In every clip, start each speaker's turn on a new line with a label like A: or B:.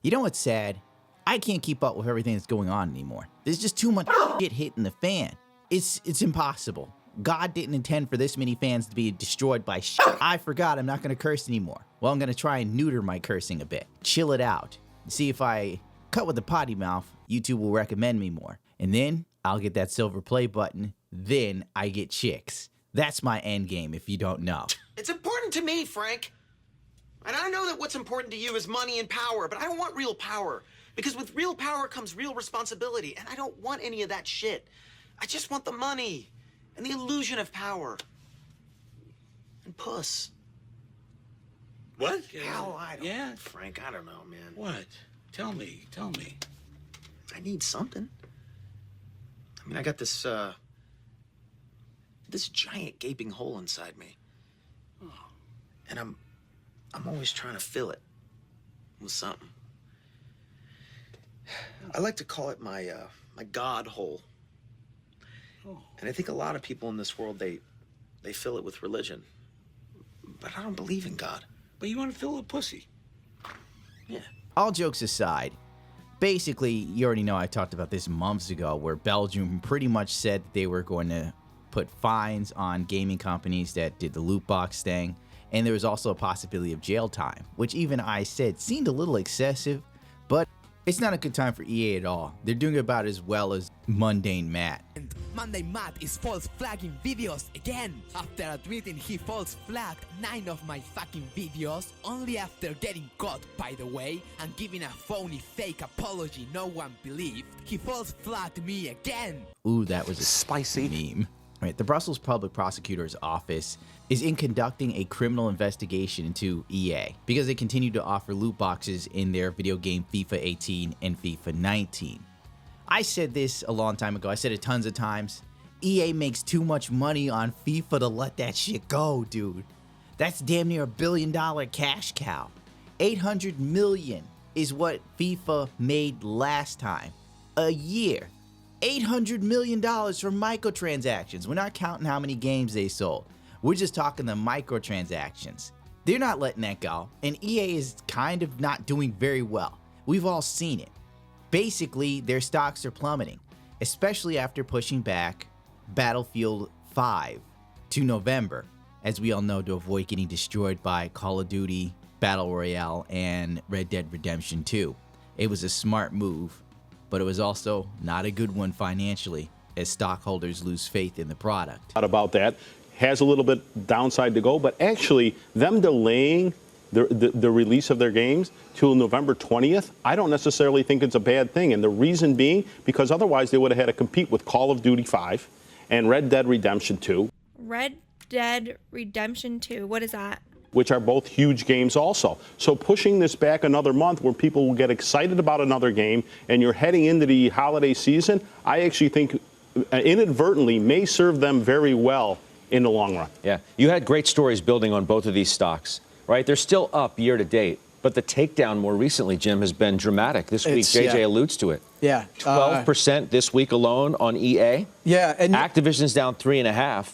A: You know what's sad? I can't keep up with everything that's going on anymore. There's just too much shit hitting the fan. It's impossible. God didn't intend for this many fans to be destroyed by shit. I forgot I'm not gonna curse anymore. Well, I'm gonna try and neuter my cursing a bit. Chill it out. See if I cut with the potty mouth, YouTube will recommend me more. And then I'll get that silver play button. Then I get chicks. That's my end game if you don't know.
B: It's important to me, Frank. And I know that what's important to you is money and power, but I don't want real power. Because with real power comes real responsibility, and I don't want any of that shit. I just want the money and the illusion of power. And puss.
C: What?
B: Hell, I don't
C: Yeah?
B: know, Frank, I don't know, man.
C: What? Tell me.
B: I need something. I mean, I got this giant gaping hole inside me. And I'm always trying to fill it with something. I like to call it my God hole. And I think a lot of people in this world, they fill it with religion. But I don't believe in God.
C: But you want to fill a pussy.
B: Yeah.
A: All jokes aside, basically, you already know I talked about this months ago, where Belgium pretty much said they were going to put fines on gaming companies that did the loot box thing, and there was also a possibility of jail time, which even I said seemed a little excessive, but it's not a good time for EA at all. They're doing about as well as Mundane Matt.
D: And Monday Matt is false flagging videos again. After admitting he false flagged 9 of my fucking videos, only after getting caught, by the way, and giving a phony fake apology no one believed, he false flagged me again.
A: Ooh, that was a spicy meme. Right, the Brussels Public Prosecutor's Office is in conducting a criminal investigation into EA because they continue to offer loot boxes in their video game FIFA 18 and FIFA 19. I said this a long time ago. I said it tons of times. EA makes too much money on FIFA to let that shit go, dude. That's damn near $1 billion cash cow. 800 million is what FIFA made last time. A year. $800 million for microtransactions. We're not counting how many games they sold. We're just talking the microtransactions. They're not letting that go, and EA is kind of not doing very well. We've all seen it. Basically, their stocks are plummeting, especially after pushing back Battlefield 5 to November, as we all know, to avoid getting destroyed by Call of Duty, Battle Royale, and Red Dead Redemption 2. It was a smart move, but it was also not a good one financially, as stockholders lose faith in the product.
E: About that, has a little bit downside to go, but actually them delaying the release of their games till November 20th, I don't necessarily think it's a bad thing. And the reason being, because otherwise they would have had to compete with Call of Duty 5 and Red Dead Redemption 2.
F: Red Dead Redemption 2, what is that?
E: Which are both huge games also. So pushing this back another month where people will get excited about another game and you're heading into the holiday season, I actually think inadvertently may serve them very well in the long run.
G: Yeah, you had great stories building on both of these stocks, right? They're still up year to date, but the takedown more recently, Jim, has been dramatic. This week, JJ alludes to it.
H: Yeah.
G: 12% this week alone on EA.
H: Yeah. And
G: Activision's down 3.5%.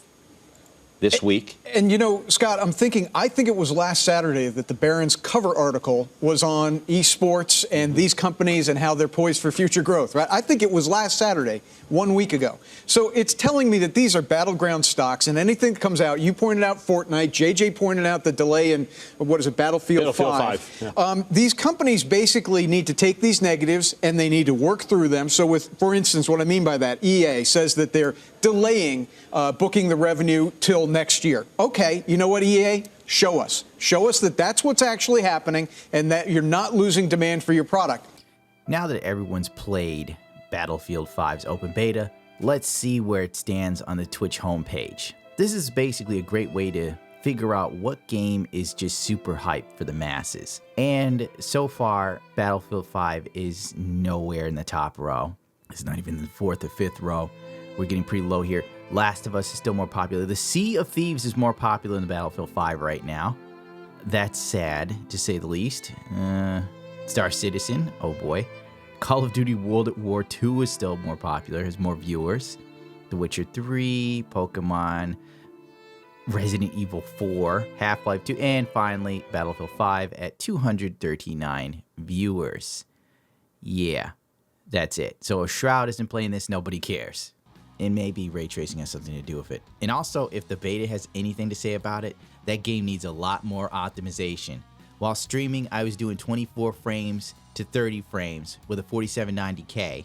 G: This week.
H: And, you know, Scott, I think it was last Saturday that the Barron's cover article was on esports and these companies and how they're poised for future growth, right? I think it was last Saturday, 1 week ago. So it's telling me that these are battleground stocks, and anything that comes out, you pointed out Fortnite, JJ pointed out the delay in, what is it, Battlefield 5.
E: Yeah.
H: These companies basically need to take these negatives and they need to work through them. So with, for instance, what I mean by that, EA says that they're delaying booking the revenue till next year. Okay, you know what, EA? Show us. Show us that that's what's actually happening and that you're not losing demand for your product.
A: Now that everyone's played Battlefield 5's open beta, let's see where it stands on the Twitch homepage. This is basically a great way to figure out what game is just super hyped for the masses. And so far, Battlefield 5 is nowhere in the top row. It's not even in the 4th or 5th row. We're getting pretty low here. Last of Us is still more popular. The Sea of Thieves is more popular than Battlefield 5 right now. That's sad, to say the least. Star Citizen, oh boy. Call of Duty World at War 2 is still more popular, has more viewers. The Witcher 3, Pokemon, Resident Evil 4, Half-Life 2, and finally Battlefield 5 at 239 viewers. Yeah, that's it. So if Shroud isn't playing this, nobody cares. And maybe ray tracing has something to do with it. And also, if the beta has anything to say about it, that game needs a lot more optimization. While streaming, I was doing 24 frames to 30 frames with a 4790K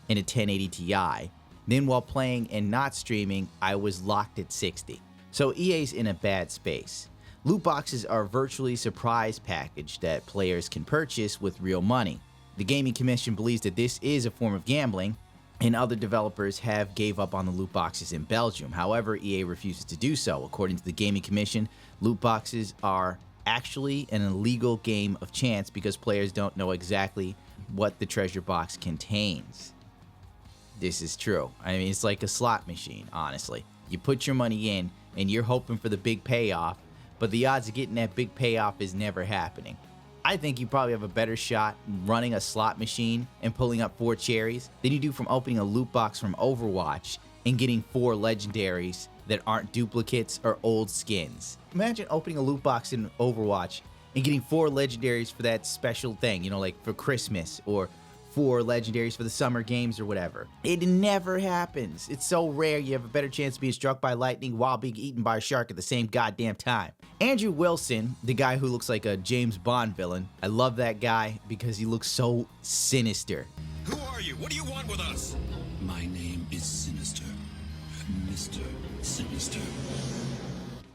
A: and a 1080 Ti. Then while playing and not streaming, I was locked at 60. So EA's in a bad space. Loot boxes are a virtually surprise package that players can purchase with real money. The Gaming Commission believes that this is a form of gambling, and other developers have gave up on the loot boxes in Belgium. However, EA refuses to do so. According to the Gaming Commission, loot boxes are actually an illegal game of chance because players don't know exactly what the treasure box contains. This is true. I mean, it's like a slot machine, honestly. You put your money in, and you're hoping for the big payoff, but the odds of getting that big payoff is never happening. I think you probably have a better shot running a slot machine and pulling up 4 cherries than you do from opening a loot box from Overwatch and getting 4 legendaries that aren't duplicates or old skins. Imagine opening a loot box in Overwatch and getting 4 legendaries for that special thing, you know, like for Christmas, or 4 legendaries for the summer games or whatever. It never happens. It's so rare. You have a better chance of being struck by lightning while being eaten by a shark at the same goddamn time. Andrew Wilson, the guy who looks like a James Bond villain, I love that guy because he looks so sinister.
I: Who are you? What do you want with us? My name is Sinister. Mr. Sinister.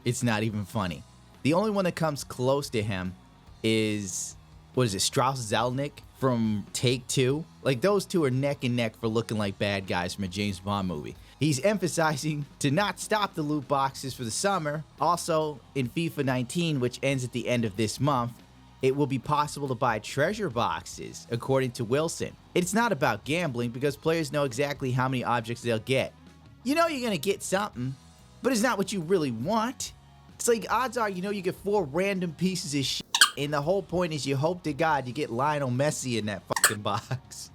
A: It's not even funny. The only one that comes close to him is, what is it, Strauss Zelnick from Take Two? Like, those two are neck and neck for looking like bad guys from a James Bond movie. He's emphasizing to not stop the loot boxes for the summer. Also, in FIFA 19, which ends at the end of this month, it will be possible to buy treasure boxes, according to Wilson. It's not about gambling because players know exactly how many objects they'll get. You know you're gonna get something, but it's not what you really want. It's like, odds are, you know, you get 4 random pieces of shit, and the whole point is you hope to God you get Lionel Messi in that fucking box.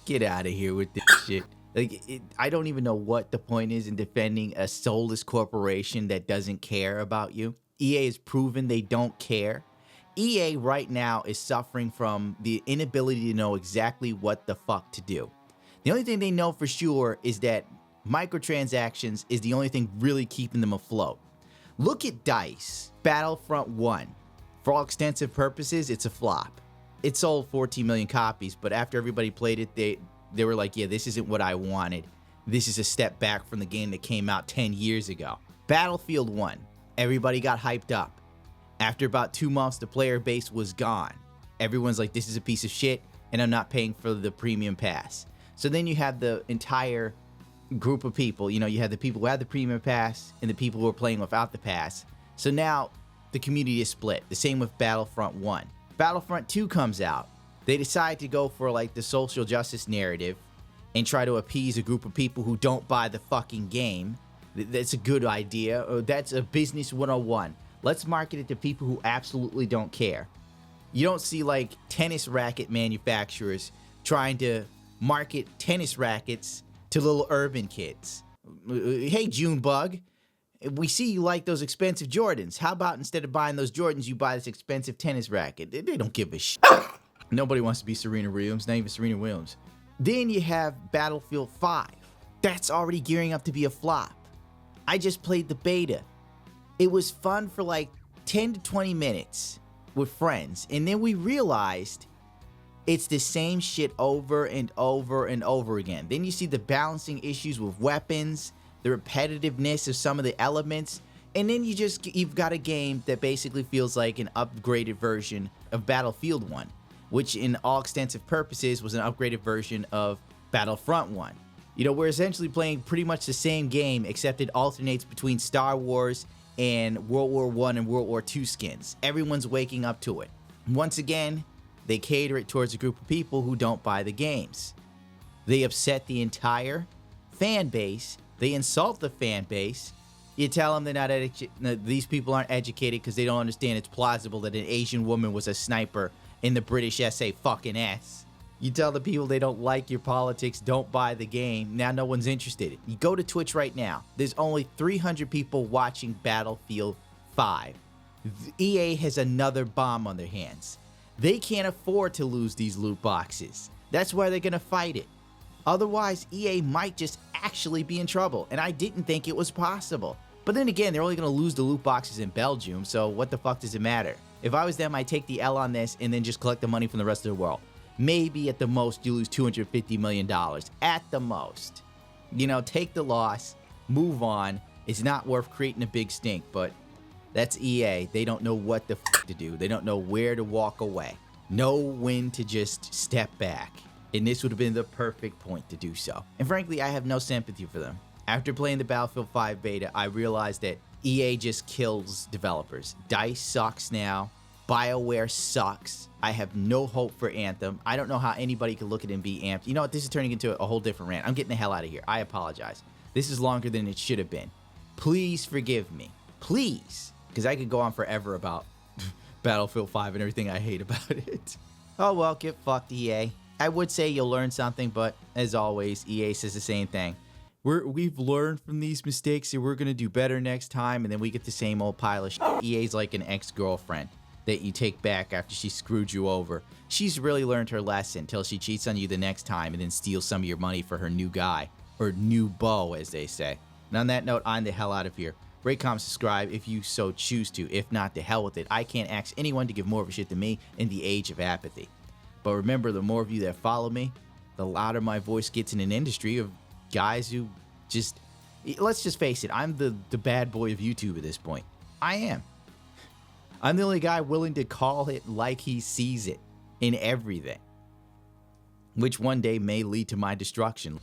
A: Get out of here with this shit. Like, I don't even know what the point is in defending a soulless corporation that doesn't care about you. EA has proven they don't care. EA right now is suffering from the inability to know exactly what the fuck to do. The only thing they know for sure is that microtransactions is the only thing really keeping them afloat. Look at DICE, Battlefront 1. For all extensive purposes, it's a flop. It sold 14 million copies, but after everybody played it, they were like, yeah, this isn't what I wanted. This is a step back from the game that came out 10 years ago. Battlefield 1, everybody got hyped up. After about 2 months, the player base was gone. Everyone's like, this is a piece of shit, and I'm not paying for the premium pass. So then you have the entire group of people. You know, you have the people who had the premium pass and the people who are playing without the pass. So now the community is split. The same with Battlefront 1. Battlefront 2 comes out. They decide to go for like the social justice narrative and try to appease a group of people who don't buy the fucking game. That's a good idea. That's a business 101. Let's market it to people who absolutely don't care. You don't see like tennis racket manufacturers trying to market tennis rackets to little urban kids. Hey, Junebug, we see you like those expensive Jordans. How about instead of buying those Jordans, you buy this expensive tennis racket? They don't give a shit. Nobody wants to be Serena Williams, not even Serena Williams. Then you have Battlefield 5. That's already gearing up to be a flop. I just played the beta. It was fun for like 10 to 20 minutes with friends. And then we realized it's the same shit over and over and over again. Then you see the balancing issues with weapons, the repetitiveness of some of the elements, and then you've got a game that basically feels like an upgraded version of Battlefield 1, which in all extensive purposes was an upgraded version of Battlefront 1. You know, we're essentially playing pretty much the same game, except it alternates between Star Wars and World War I and World War II skins. Everyone's waking up to it. Once again, they cater it towards a group of people who don't buy the games. They upset the entire fan base. They insult the fan base. You tell them they're not these people aren't educated because they don't understand it's plausible that an Asian woman was a sniper in the British SA fucking S. You tell the people they don't like your politics, don't buy the game. Now no one's interested. You go to Twitch right now. There's only 300 people watching Battlefield 5. EA has another bomb on their hands. They can't afford to lose these loot boxes. That's why they're going to fight it. Otherwise, EA might just actually be in trouble. And I didn't think it was possible. But then again, they're only going to lose the loot boxes in Belgium, so what the fuck does it matter? If I was them, I'd take the L on this and then just collect the money from the rest of the world. Maybe at the most, you lose $250 million. At the most. You know, take the loss, move on. It's not worth creating a big stink, but that's EA. They don't know what the fuck to do. They don't know where to walk away. Know when to just step back. And this would have been the perfect point to do so. And frankly, I have no sympathy for them. After playing the Battlefield 5 beta, I realized that EA just kills developers. DICE sucks now. BioWare sucks. I have no hope for Anthem. I don't know how anybody could look at it and be amped. You know what? This is turning into a whole different rant. I'm getting the hell out of here. I apologize. This is longer than it should have been. Please forgive me. Please. Because I could go on forever about Battlefield 5 and everything I hate about it. Oh well, get fucked, EA. I would say you'll learn something, but as always, EA says the same thing. We've learned from these mistakes and we're going to do better next time, and then we get the same old pile of shit. EA's like an ex-girlfriend that you take back after she screwed you over. She's really learned her lesson till she cheats on you the next time and then steals some of your money for her new guy, or new beau as they say. And on that note, I'm the hell out of here. Rate, comment, subscribe if you so choose to. If not, the hell with it. I can't ask anyone to give more of a shit than me in the age of apathy. But remember, the more of you that follow me, the louder my voice gets in an industry of guys who just, let's just face it, I'm the bad boy of YouTube at this point. I am. I'm the only guy willing to call it like he sees it in everything, which one day may lead to my destruction.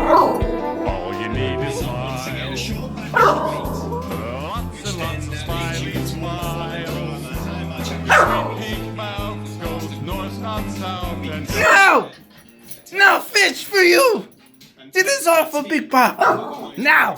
J: All you need is smile. Lots and lots of smiley smiles. Your sweet pink mouth goes north, south, south, and
K: No! No fish for you! It is all for Big Pop! Now!